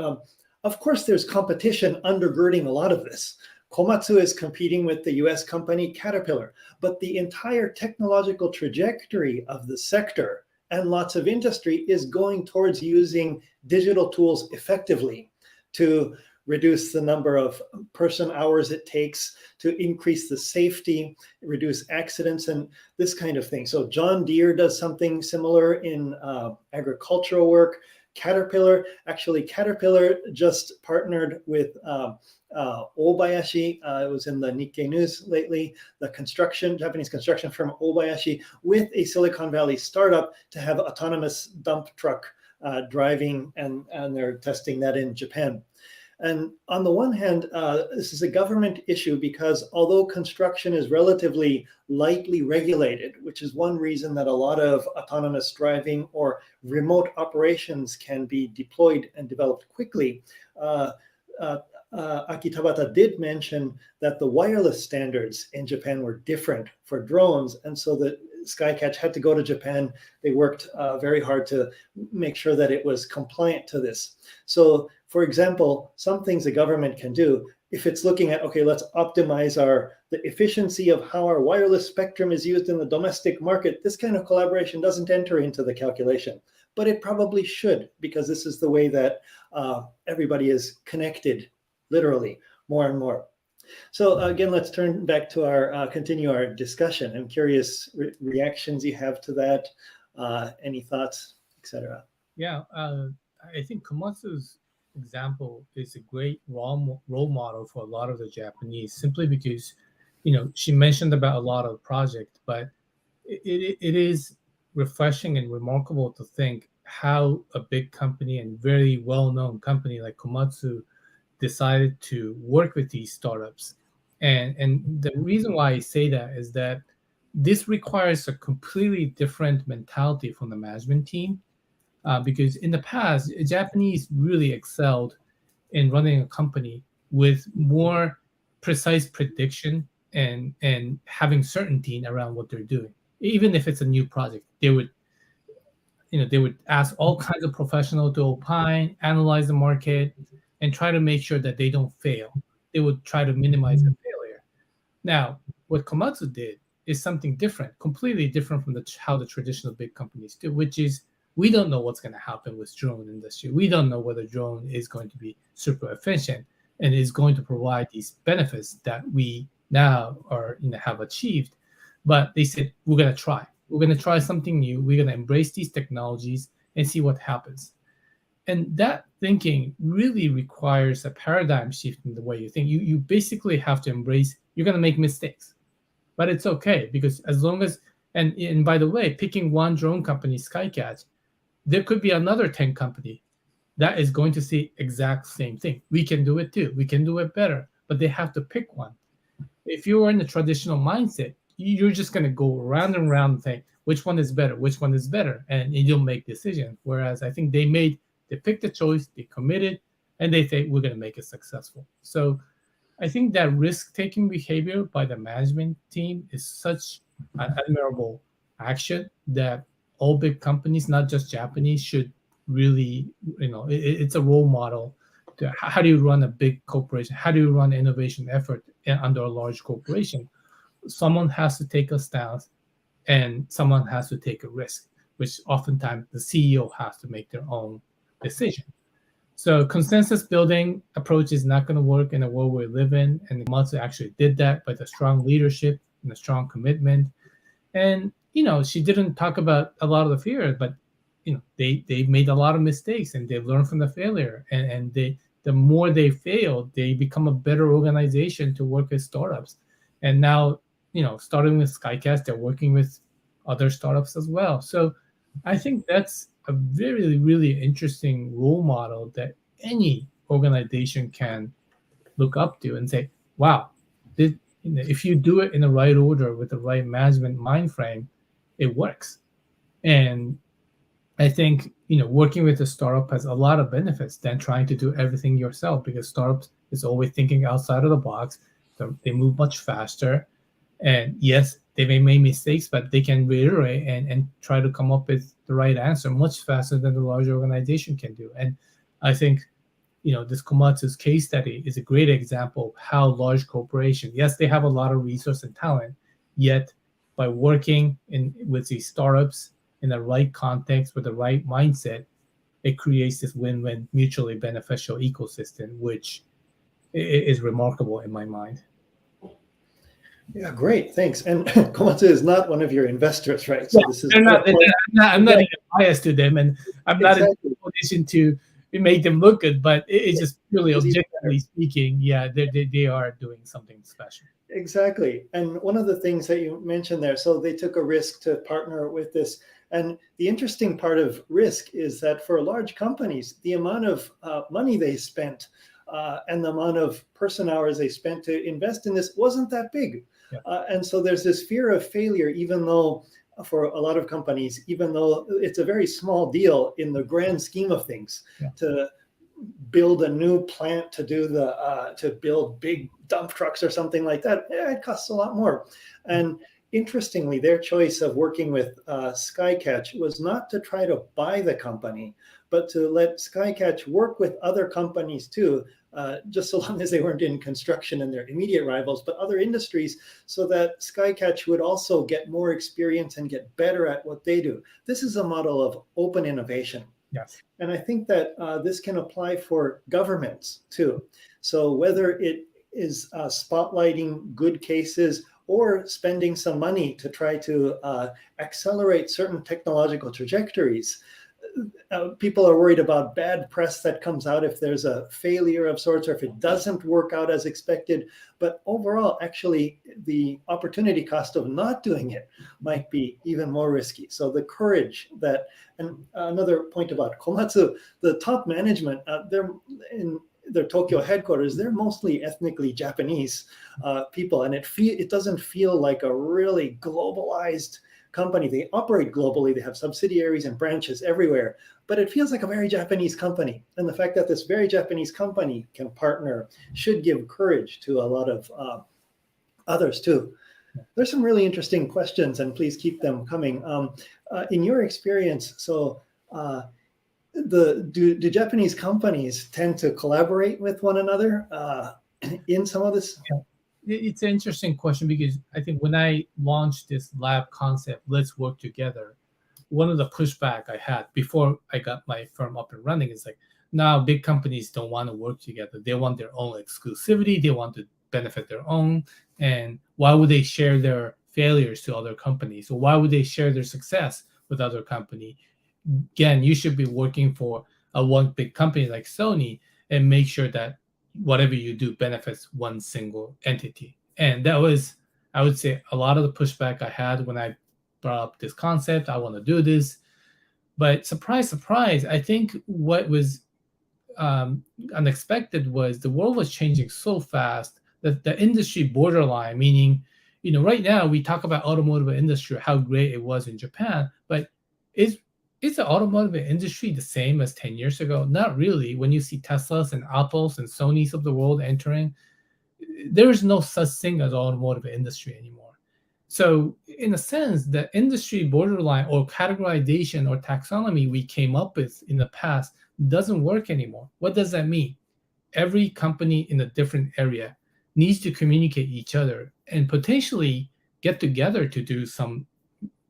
Of course, there's competition undergirding a lot of this. Komatsu is competing with the U.S. company Caterpillar, but the entire technological trajectory of the sector and lots of industry is going towards using digital tools effectively to reduce the number of person hours it takes, to increase the safety, reduce accidents, and this kind of thing. So John Deere does something similar in agricultural work. Caterpillar just partnered with Obayashi, it was in the Nikkei news lately, the Japanese construction firm Obayashi, with a Silicon Valley startup to have autonomous dump truck driving, and they're testing that in Japan. And on the one hand, this is a government issue because although construction is relatively lightly regulated, which is one reason that a lot of autonomous driving or remote operations can be deployed and developed quickly, Aki Tabata did mention that the wireless standards in Japan were different for drones. And so the Skycatch had to go to Japan. They worked very hard to make sure that it was compliant to this. So, for example, some things the government can do, if it's looking at, okay, let's optimize the efficiency of how our wireless spectrum is used in the domestic market, this kind of collaboration doesn't enter into the calculation. But it probably should, because this is the way that everybody is connected, literally, more and more. So again, let's turn back to continue our discussion. I'm curious reactions you have to that, any thoughts, etc. Yeah, I think Komatsu's example is a great role model for a lot of the Japanese, simply because, she mentioned about a lot of projects, but it is refreshing and remarkable to think how a big company and very well-known company like Komatsu decided to work with these startups. And the reason why I say that is that this requires a completely different mentality from the management team, because in the past, Japanese really excelled in running a company with more precise prediction and having certainty around what they're doing. Even if it's a new project, they would ask all kinds of professionals to opine, analyze the market, and try to make sure that they don't fail. They would try to minimize the failure. Now, what Komatsu did is something different, completely different from how the traditional big companies do, which is we don't know what's going to happen with drone industry. We don't know whether drone is going to be super efficient and is going to provide these benefits that we now have achieved. But they said, we're going to try. We're going to try something new. We're going to embrace these technologies and see what happens. And that thinking really requires a paradigm shift in the way you think. You basically have to embrace you're going to make mistakes, but it's okay, because as long as and by the way, picking one drone company, Skycatch, there could be another 10 company that is going to say exact same thing. We can do it too. We can do it better, but they have to pick one. If you're in the traditional mindset, you're just going to go round and round and think which one is better, which one is better, and you'll make decisions. Whereas I think they picked the choice, they committed, and they think we're going to make it successful. So I think that risk-taking behavior by the management team is such an admirable action that all big companies, not just Japanese, should really, it's a role model to how do you run a big corporation? How do you run innovation effort under a large corporation? Someone has to take a stance and someone has to take a risk, which oftentimes the CEO has to make their own decision. So consensus building approach is not going to work in the world we live in. And Komatsu actually did that by the strong leadership and a strong commitment. And, she didn't talk about a lot of the fear, but, they made a lot of mistakes and they've learned from the failure. And the more they fail, they become a better organization to work with startups. And now, starting with Skycatch, they're working with other startups as well. So I think that's a very, really interesting role model that any organization can look up to and say, wow, if you do it in the right order with the right management mind frame, it works. And I think, working with a startup has a lot of benefits than trying to do everything yourself, because startups is always thinking outside of the box. They move much faster. And yes, they may make mistakes, but they can reiterate and try to come up with the right answer much faster than the large organization can do. And I think, this Komatsu's case study is a great example of how large corporations, yes, they have a lot of resource and talent, yet by working with these startups in the right context with the right mindset, it creates this win-win, mutually beneficial ecosystem, which is remarkable in my mind. Yeah, great, thanks. And Komatsu is not one of your investors, right? So this is I'm not even biased to them, and I'm not in a position to make them look good, but it's just purely objectively speaking, yeah, they are doing something special. Exactly. And one of the things that you mentioned there, so they took a risk to partner with this. And the interesting part of risk is that for large companies, the amount of money they spent and the amount of person hours they spent to invest in this wasn't that big. Yeah. And so there's this fear of failure, even though for a lot of companies, even though it's a very small deal in the grand scheme of things, to build a new plant to do to build big dump trucks or something like that, it costs a lot more. And interestingly, their choice of working with Skycatch was not to try to buy the company, but to let Skycatch work with other companies too, just so long as they weren't in construction and their immediate rivals, but other industries, so that Skycatch would also get more experience and get better at what they do. This is a model of open innovation. Yes. And I think that this can apply for governments too. So whether it is spotlighting good cases or spending some money to try to accelerate certain technological trajectories, people are worried about bad press that comes out if there's a failure of sorts or if it doesn't work out as expected. But overall, actually, the opportunity cost of not doing it might be even more risky. So the courage that, and another point about Komatsu, the top management, they're in their Tokyo headquarters, they're mostly ethnically Japanese people, and it doesn't feel like a really globalized company. They operate globally, they have subsidiaries and branches everywhere, but it feels like a very Japanese company. And the fact that this very Japanese company can partner should give courage to a lot of others too. There's some really interesting questions, and please keep them coming. In your experience, so do Japanese companies tend to collaborate with one another in some of this? It's an interesting question, because I think when I launched this lab concept, let's work together, one of the pushback I had before I got my firm up and running is like, now big companies don't want to work together. They want their own exclusivity. They want to benefit their own. And why would they share their failures to other companies? Or why would they share their success with other company? Again, you should be working for a one big company like Sony and make sure that whatever you do benefits one single entity. And that was, I would say, a lot of the pushback I had when I brought up this concept. I want to do this. But surprise, surprise, I think what was unexpected was the world was changing so fast that the industry borderline, meaning, right now we talk about automotive industry, how great it was in Japan, but is the automotive industry the same as 10 years ago? Not really. When you see Teslas and Apples and Sonys of the world entering, there is no such thing as automotive industry anymore. So in a sense, the industry borderline or categorization or taxonomy we came up with in the past doesn't work anymore. What does that mean? Every company in a different area needs to communicate each other and potentially get together to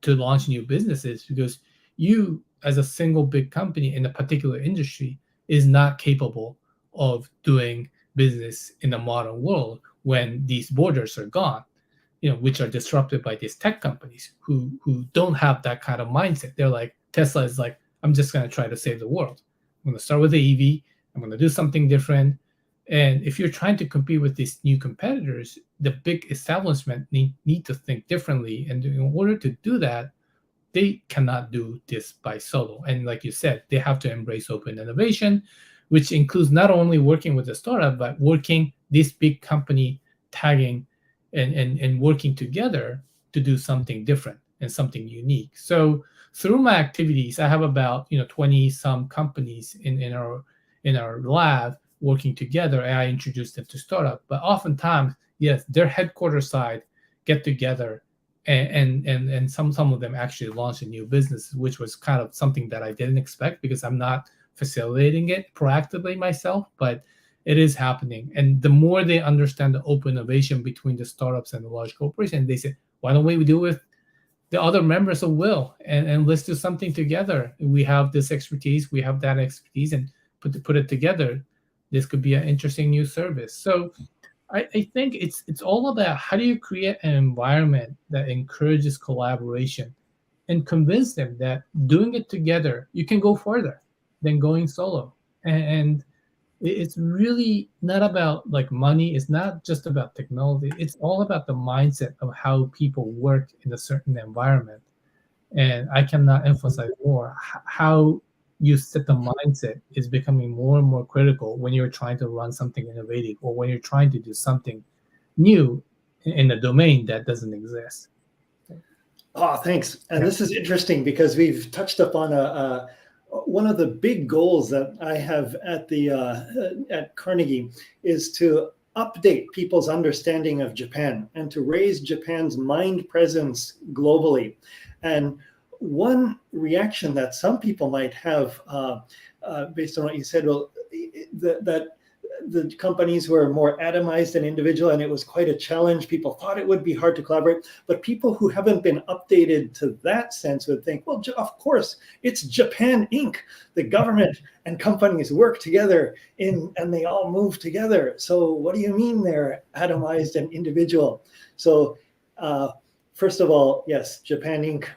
launch new businesses, because you as a single big company in a particular industry is not capable of doing business in the modern world when these borders are gone, which are disrupted by these tech companies who don't have that kind of mindset. They're like, Tesla is like, I'm just going to try to save the world. I'm going to start with the EV. I'm going to do something different. And if you're trying to compete with these new competitors, the big establishment need to think differently. And in order to do that, they cannot do this by solo. And like you said, they have to embrace open innovation, which includes not only working with the startup, but working this big company tagging and working together to do something different and something unique. So through my activities, I have about 20 some companies in our lab working together, and I introduce them to startup. But oftentimes, yes, their headquarters side get together and some of them actually launch a new business, which was kind of something that I didn't expect because I'm not facilitating it proactively myself, but it is happening. And the more they understand the open innovation between the startups and the large corporations, they say, why don't we do it with the other members of Will and let's do something together. We have this expertise, we have that expertise, and put it together. This could be an interesting new service. So I think it's all about how do you create an environment that encourages collaboration and convince them that doing it together, you can go further than going solo. And it's really not about like money. It's not just about technology. It's all about the mindset of how people work in a certain environment. And I cannot emphasize more how you set the mindset is becoming more and more critical when you're trying to run something innovative or when you're trying to do something new in a domain that doesn't exist. Oh, thanks. And this is interesting because we've touched upon one of the big goals that I have at Carnegie is to update people's understanding of Japan and to raise Japan's mind presence globally. And one reaction that some people might have based on what you said, well, that the companies were more atomized and individual, and it was quite a challenge. People thought it would be hard to collaborate, but people who haven't been updated to that sense would think, well, of course, it's Japan Inc. The government and companies work together and they all move together. So what do you mean they're atomized and individual? So first of all, yes, Japan Inc.,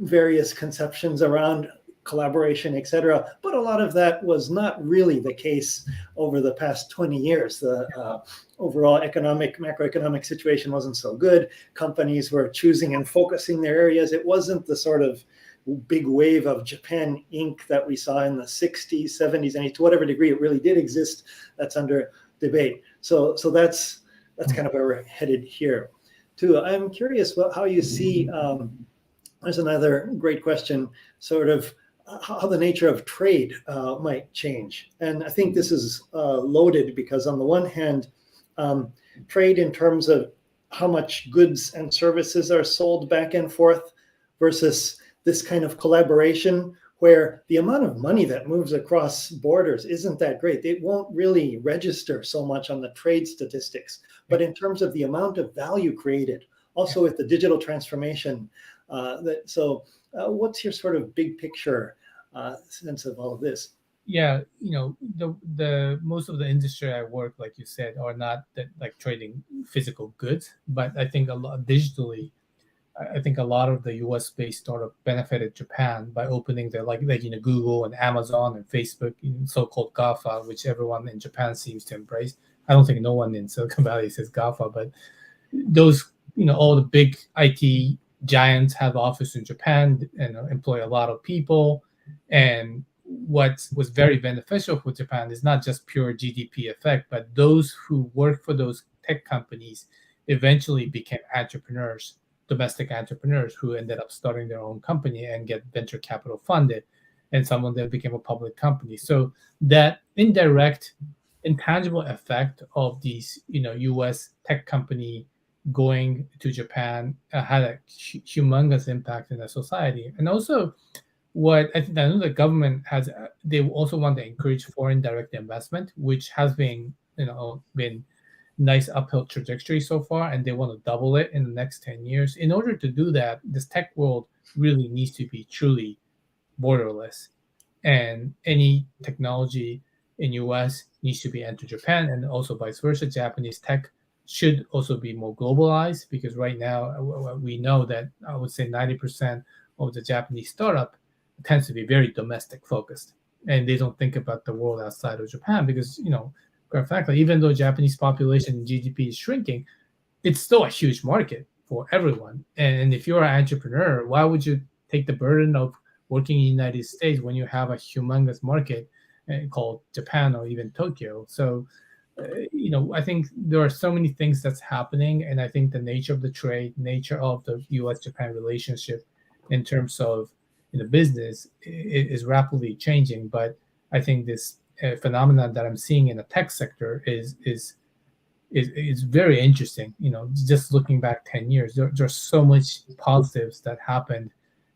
various conceptions around collaboration, etc. But a lot of that was not really the case over the past 20 years. The overall macroeconomic situation wasn't so good. Companies were choosing and focusing their areas. It wasn't the sort of big wave of Japan Inc. that we saw in the 60s, 70s, and to whatever degree it really did exist, that's under debate. So that's kind of where we're headed here. Too, I'm curious how you see, there's another great question, sort of how the nature of trade might change. And I think this is loaded because on the one hand, trade in terms of how much goods and services are sold back and forth versus this kind of collaboration where the amount of money that moves across borders isn't that great. It won't really register so much on the trade statistics, but in terms of the amount of value created, also with the digital transformation. What's your sort of big picture sense of all of this? Yeah, the most of the industry I work, like you said, are not that like trading physical goods, but I think a lot digitally. I think a lot of the U.S.-based startup benefited Japan by opening their like Google and Amazon and Facebook, so-called GAFA, which everyone in Japan seems to embrace. I don't think no one in Silicon Valley says GAFA, but those all the big IT giants have office in Japan and employ a lot of people. And what was very beneficial for Japan is not just pure GDP effect, but those who work for those tech companies eventually became entrepreneurs. Domestic entrepreneurs who ended up starting their own company and get venture capital funded, and some of them became a public company. So that indirect, intangible effect of these, U.S. tech company going to Japan had a humongous impact in the society. And also, what I know the government has, they also want to encourage foreign direct investment, which has been nice uphill trajectory so far, and they want to double it in the next 10 years. In order to do that, this tech world really needs to be truly borderless, and any technology in US needs to be entered Japan, and also vice versa. Japanese tech should also be more globalized, because right now we know that I would say 90% of the Japanese startup tends to be very domestic focused, and they don't think about the world outside of Japan because quite frankly, even though Japanese population and GDP is shrinking, it's still a huge market for everyone. And if you're an entrepreneur, why would you take the burden of working in the United States when you have a humongous market called Japan or even Tokyo? So, I think there are so many things that's happening. And I think the nature of the trade, nature of the U.S.-Japan relationship in terms of business is rapidly changing. But I think this phenomenon that I'm seeing in the tech sector is very interesting. Just looking back 10 years, there's so much positives that happened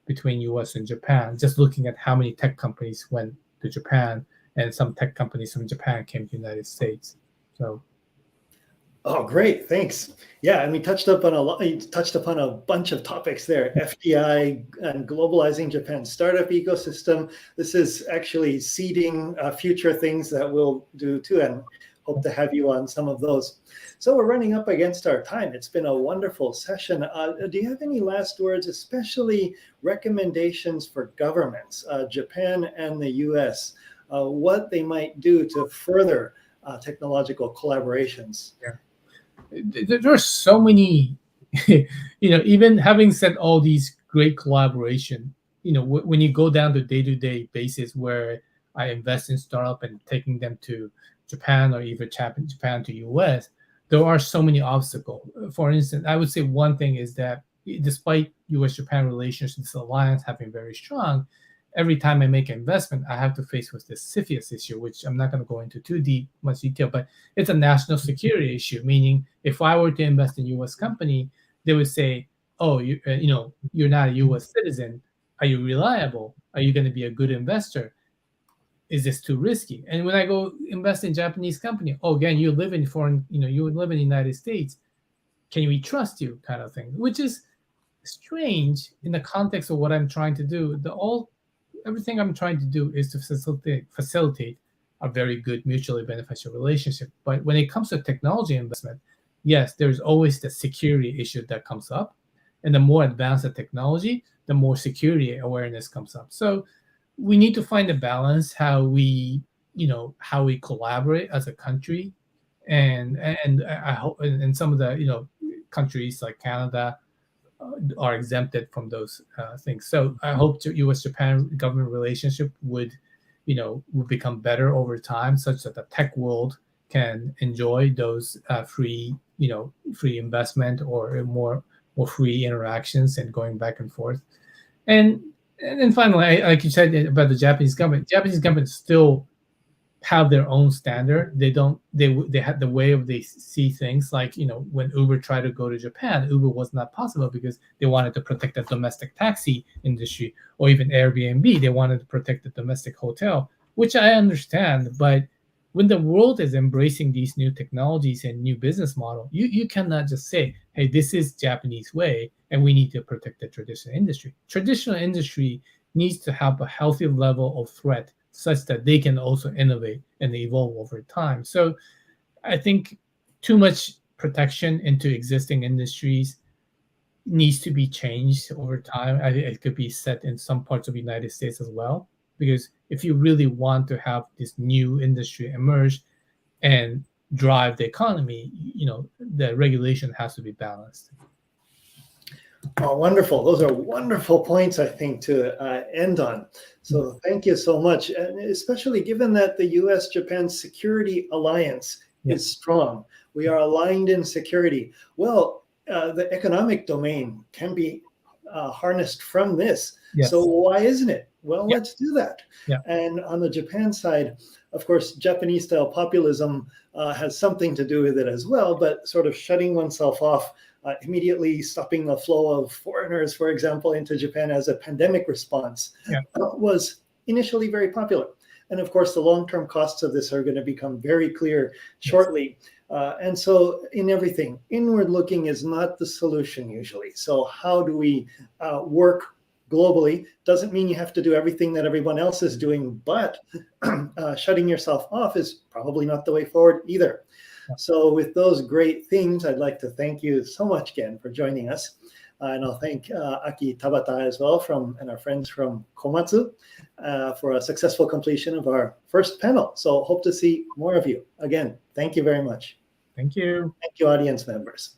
between US and Japan. Just looking at how many tech companies went to Japan, and some tech companies from Japan came to the United States. So. Oh, great! Thanks. Yeah, and we touched upon a bunch of topics there: FDI and globalizing Japan's startup ecosystem. This is actually seeding future things that we'll do too, and hope to have you on some of those. So we're running up against our time. It's been a wonderful session. Do you have any last words, especially recommendations for governments, Japan and the U.S., what they might do to further technological collaborations? Yeah. There are so many, even having said all these great collaboration, when you go down to day-to-day basis where I invest in startup and taking them to Japan or even Japan to US, there are so many obstacles. For instance, I would say one thing is that despite US-Japan relations, this alliance having very strong, every time I make an investment, I have to face with this CFIUS issue, which I'm not going to go into too much detail, but it's a national security issue, meaning if I were to invest in U.S. company, they would say, oh, you're not a U.S. citizen. Are you reliable? Are you going to be a good investor? Is this too risky? And when I go invest in Japanese company, oh, again, you live in you live in the United States. Can we trust you, kind of thing, which is strange in the context of what I'm trying to do. Everything I'm trying to do is to facilitate a very good mutually beneficial relationship. But when it comes to technology investment, yes, there's always the security issue that comes up. And the more advanced the technology, the more security awareness comes up. So we need to find a balance how we collaborate as a country, and I hope and some of the countries like Canada are exempted from those things. So I hope the U.S. Japan government relationship would become better over time, such that the tech world can enjoy those free investment or more free interactions and going back and forth. And then finally, like you said about the Japanese government still have their own standard. They have the way of they see things. Like when Uber tried to go to Japan, Uber was not possible because they wanted to protect the domestic taxi industry, or even Airbnb, they wanted to protect the domestic hotel, which I understand. But when the world is embracing these new technologies and new business model, you cannot just say, hey, this is Japanese way and we need to protect the traditional industry. Traditional industry needs to have a healthy level of threat such that they can also innovate and evolve over time. So I think too much protection into existing industries needs to be changed over time. I think it could be set in some parts of the United States as well, because if you really want to have this new industry emerge and drive the economy, the regulation has to be balanced. Oh, wonderful. Those are wonderful points, I think, to end on. So thank you so much. And especially given that the U.S. Japan Security Alliance is strong. We are aligned in security. Well, the economic domain can be harnessed from this. Yes. So why isn't it? Well, let's do that. Yeah. And on the Japan side, of course, Japanese style populism has something to do with it as well, but sort of shutting oneself off, immediately stopping the flow of foreigners, for example, into Japan as a pandemic response was initially very popular. And of course, the long-term costs of this are going to become very clear shortly. And so in everything, inward looking is not the solution usually. So how do we work globally? Doesn't mean you have to do everything that everyone else is doing, but shutting yourself off is probably not the way forward either. So with those great things, I'd like to thank you so much, Ken, for joining us. And I'll thank Aki Tabata as well and our friends from Komatsu for a successful completion of our first panel. So hope to see more of you. Again, thank you very much. Thank you. Thank you, audience members.